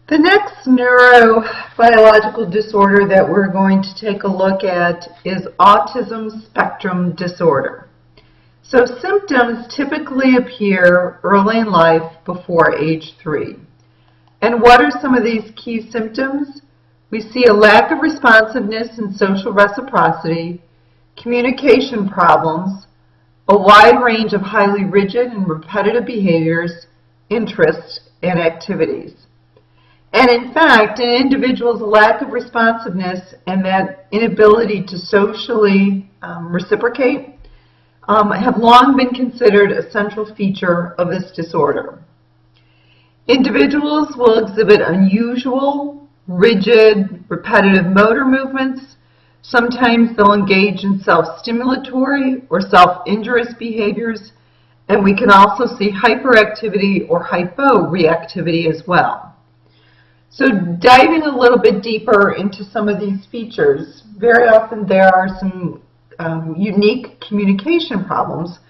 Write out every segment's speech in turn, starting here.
The next neurobiological disorder that we're going to take a look at is Autism Spectrum Disorder. So symptoms typically appear early in life before age 3. And what are some of these key symptoms? We see a lack of responsiveness and social reciprocity, communication problems, a wide range of highly rigid and repetitive behaviors, interests, and activities. And in fact, an individual's lack of responsiveness and that inability to socially reciprocate have long been considered a central feature of this disorder. Individuals will exhibit unusual, rigid, repetitive motor movements. Sometimes they'll engage in self-stimulatory or self-injurious behaviors, and we can also see hyperactivity or hyporeactivity as well. So diving a little bit deeper into some of these features, very often there are some unique communication problems.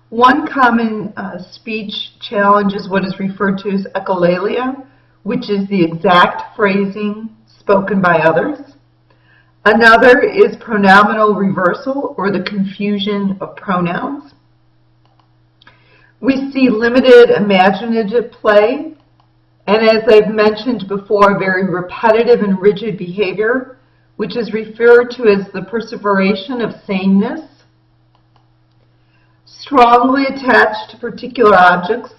One common speech challenge is what is referred to as echolalia, which is the exact phrasing spoken by others. Another is pronominal reversal, or the confusion of pronouns. We see limited imaginative play, and as I've mentioned before, very repetitive and rigid behavior, which is referred to as the perseveration of sameness. Strongly attached to particular objects,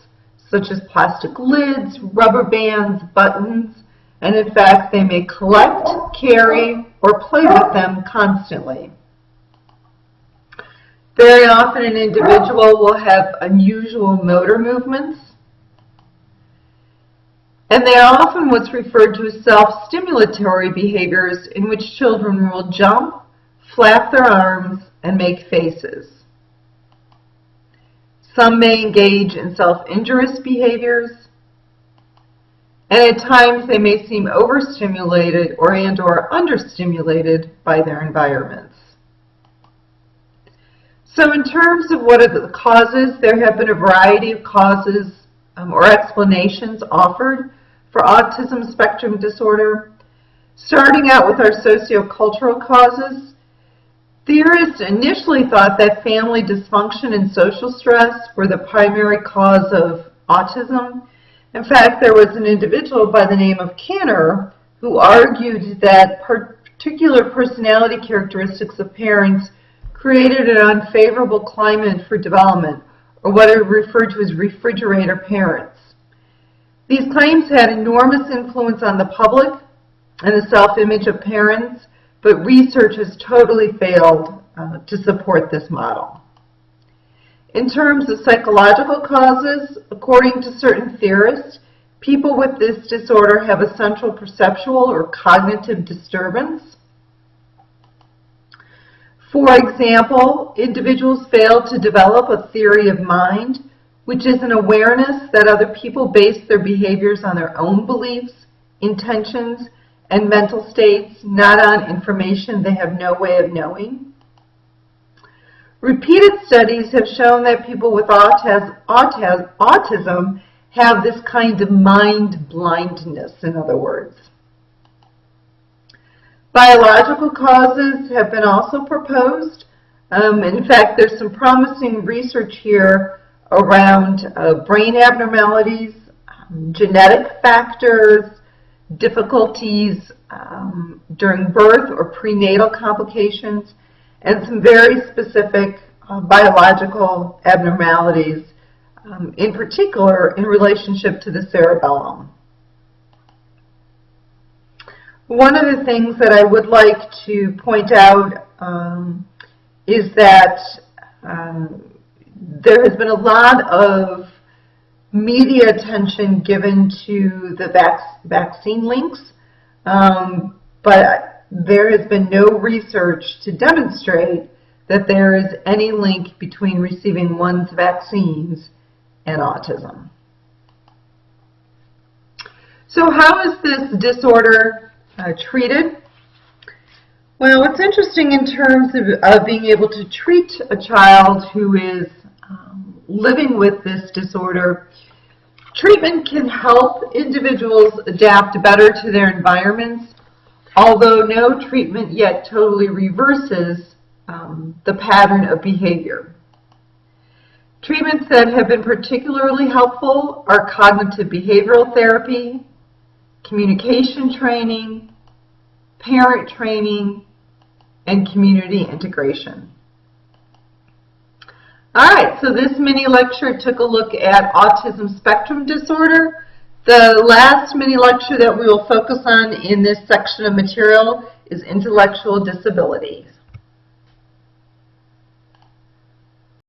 such as plastic lids, rubber bands, buttons, and in fact they may collect, carry, or play with them constantly. Very often an individual will have unusual motor movements, and they are often what's referred to as self-stimulatory behaviors, in which children will jump, flap their arms, and make faces. Some may engage in self-injurious behaviors, and at times they may seem overstimulated or understimulated by their environments. So in terms of what are the causes, there have been a variety of causes or explanations offered for autism spectrum disorder. Starting out with our sociocultural causes, theorists initially thought that family dysfunction and social stress were the primary cause of autism. In fact, there was an individual by the name of Kanner who argued that particular personality characteristics of parents created an unfavorable climate for development, or what are referred to as refrigerator parents. These claims had enormous influence on the public and the self-image of parents, but research has totally failed to support this model. In terms of psychological causes, according to certain theorists, people with this disorder have a central perceptual or cognitive disturbance. For example, individuals fail to develop a theory of mind, which is an awareness that other people base their behaviors on their own beliefs, intentions, and mental states, not on information they have no way of knowing. Repeated studies have shown that people with autism have this kind of mind blindness, in other words. Biological causes have been also proposed. In fact, there's some promising research here around brain abnormalities, genetic factors, difficulties during birth or prenatal complications, and some very specific biological abnormalities, in particular in relationship to the cerebellum. One of the things that I would like to point out is that there has been a lot of media attention given to the vaccine links, but there has been no research to demonstrate that there is any link between receiving one's vaccines and autism. So how is this disorder treated? Well, what's interesting in terms of being able to treat a child who is living with this disorder, Treatment can help individuals adapt better to their environments, although no treatment yet totally reverses the pattern of behavior. Treatments that have been particularly helpful are cognitive behavioral therapy, communication training, parent training, and community integration. All right, so this mini lecture took a look at autism spectrum disorder. The last mini lecture that we will focus on in this section of material is intellectual disabilities.